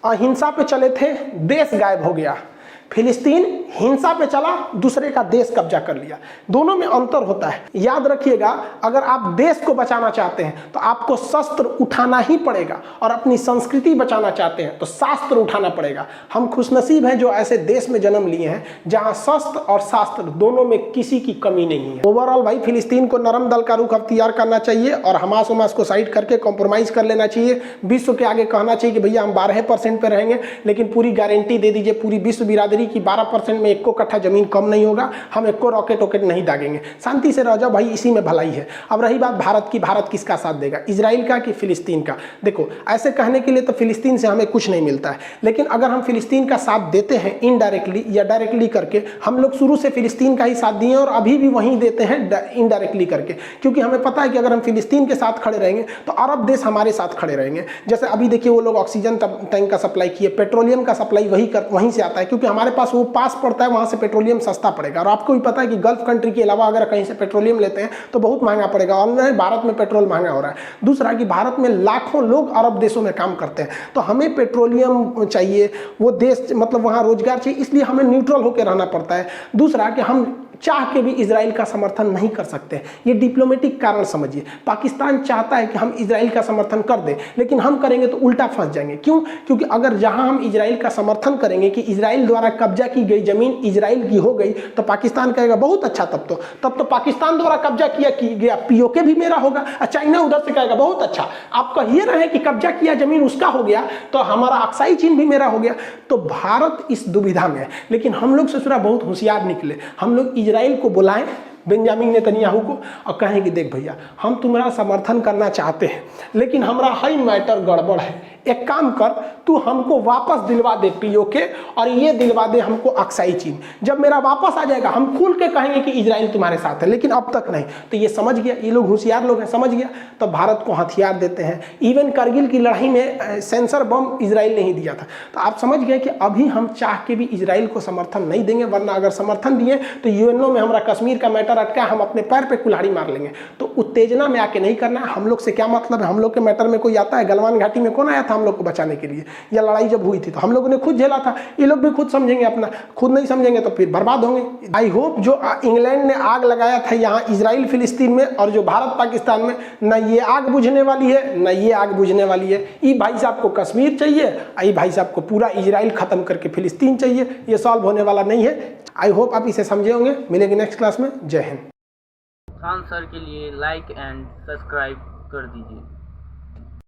अहिंसा पे चले थे, देश गायब हो गया। फिलिस्तीन हिंसा पे चला, दूसरे का देश कब्जा कर लिया। दोनों में अंतर होता है, याद रखिएगा। अगर आप देश को बचाना चाहते हैं तो आपको शस्त्र उठाना ही पड़ेगा, और अपनी संस्कृति बचाना चाहते हैं तो शास्त्र उठाना पड़ेगा। हम खुशनसीब हैं जो ऐसे देश में जन्म लिए हैं जहां शस्त्र और शास्त्र दोनों में किसी की कमी नहीं है। ओवरऑल भाई फिलिस्तीन को नरम दल का रुख अख्तियार करना चाहिए और हमास उमास को साइड करके कॉम्प्रोमाइज कर लेना चाहिए। विश्व के आगे कहना चाहिए कि भैया हम 12% पे रहेंगे, लेकिन पूरी गारंटी दे दीजिए पूरी विश्व बिरादरी की 12% में 1 कट्ठा जमीन कम नहीं होगा, हम 1 रॉकेट वॉकेट नहीं दागेंगे। शांति से रह जाओ भाई, इसी में भलाई है। अब रही बात भारत की, भारत किसका साथ देगा, इजराइल का कि फिलिस्तीन का? देखो ऐसे कहने के लिए तो फिलिस्तीन से हमें कुछ नहीं मिलता है, लेकिन अगर हम फिलिस्तीन का साथ देते हैं इनडायरेक्टली या डायरेक्टली करके, हम लोग शुरू से फिलिस्तीन का ही साथ दिए और अभी भी वहीं देते हैं इनडायरेक्टली करके, क्योंकि हमें पता है कि अगर हम फिलिस्तीन के साथ खड़े रहेंगे तो अरब देश हमारे साथ खड़े रहेंगे। जैसे अभी देखिए वो लोग ऑक्सीजन टैंक का सप्लाई किए, पेट्रोलियम का सप्लाई वहीं से आता है, क्योंकि हमारे पास वो पास पड़ता है, वहां से पेट्रोलियम सस्ता पड़ेगा। और आपको भी पता है कि गल्फ कंट्री के अलावा अगर कहीं से पेट्रोलियम लेते हैं तो बहुत महंगा पड़ेगा, और भारत में पेट्रोल महंगा हो रहा है। दूसरा कि भारत में लाखों लोग अरब देशों में काम करते हैं, तो हमें पेट्रोलियम चाहिए, वो देश मतलब वहां रोजगार चाहिए, इसलिए हमें न्यूट्रल होकर रहना पड़ता है। दूसरा कि हम चाह के भी इजराइल का समर्थन नहीं कर सकते, ये डिप्लोमेटिक कारण समझिए। पाकिस्तान चाहता है कि हम इजराइल का समर्थन कर दें, लेकिन हम करेंगे तो उल्टा फंस जाएंगे। क्यों? क्योंकि अगर जहां हम इजराइल का समर्थन करेंगे कि इजराइल द्वारा कब्जा की गई जमीन इजराइल की हो गई, तो पाकिस्तान कहेगा बहुत अच्छा, तब तो पाकिस्तान द्वारा कब्जा किया गया पीओके भी मेरा होगा। और चाइना उधर से कहेगा बहुत अच्छा, आप कहिए रहे कि कब्जा किया जमीन उसका हो गया तो हमारा अक्साई चीन भी मेरा हो गया। तो भारत इस दुविधा में है, लेकिन हम लोग ससुरा बहुत होशियार निकले। हम लोग इजराइल को बुलाएं, बेंजामिन नेतन्याहू को, और कहें कि देख भैया हम तुम्हारा समर्थन करना चाहते हैं, लेकिन हमारा हाई मैटर गड़बड़ है, एक काम कर तू हमको वापस दिलवा दे पीओके, और ये दिलवा दे हमको अक्साई चीन। जब मेरा वापस आ जाएगा हम खुल के कहेंगे कि इजराइल तुम्हारे साथ है, लेकिन अब तक नहीं। तो ये समझ गया, ये लोग होशियार लोग हैं, समझ गया। तो भारत को हथियार देते हैं। इवन करगिल की लड़ाई में सेंसर बम इजराइल ने ही दिया था। तो आप समझ गए कि अभी हम चाह के भी इजराइल को समर्थन नहीं देंगे, वरना अगर समर्थन दिए तो यूएनओ में हमारा कश्मीर का मैटर अटका, हम अपने पैर पे कुल्हाड़ी मार लेंगे। तो उत्तेजना में आके नहीं करना है। हम लोग से क्या मतलब है? हम लोग के मैटर में कोई आता है? गलवान घाटी में कौन आया था हम लोग को बचाने के लिए? या लड़ाई जब हुई थी तो हम लोगों ने खुद झेला था, ये लोग भी खुद समझेंगे अपना। खुद नहीं समझेंगे तो फिर बर्बाद होंगे। आई होप जो इंग्लैंड ने आग लगाया था यहाँ इजराइल फिलिस्तीन में, और जो भारत पाकिस्तान में, न ये आग बुझने वाली है न ये आग बुझने वाली है। ई भाई साहब को कश्मीर चाहिए, ई भाई साहब को पूरा इजराइल खत्म करके फिलिस्तीन चाहिए। ये सॉल्व होने वाला नहीं है। आई होप आप इसे समझे होंगे। मिलेंगे नेक्स्ट क्लास में। जय हिंद। खान सर के लिए लाइक एंड सब्सक्राइब कर दीजिए।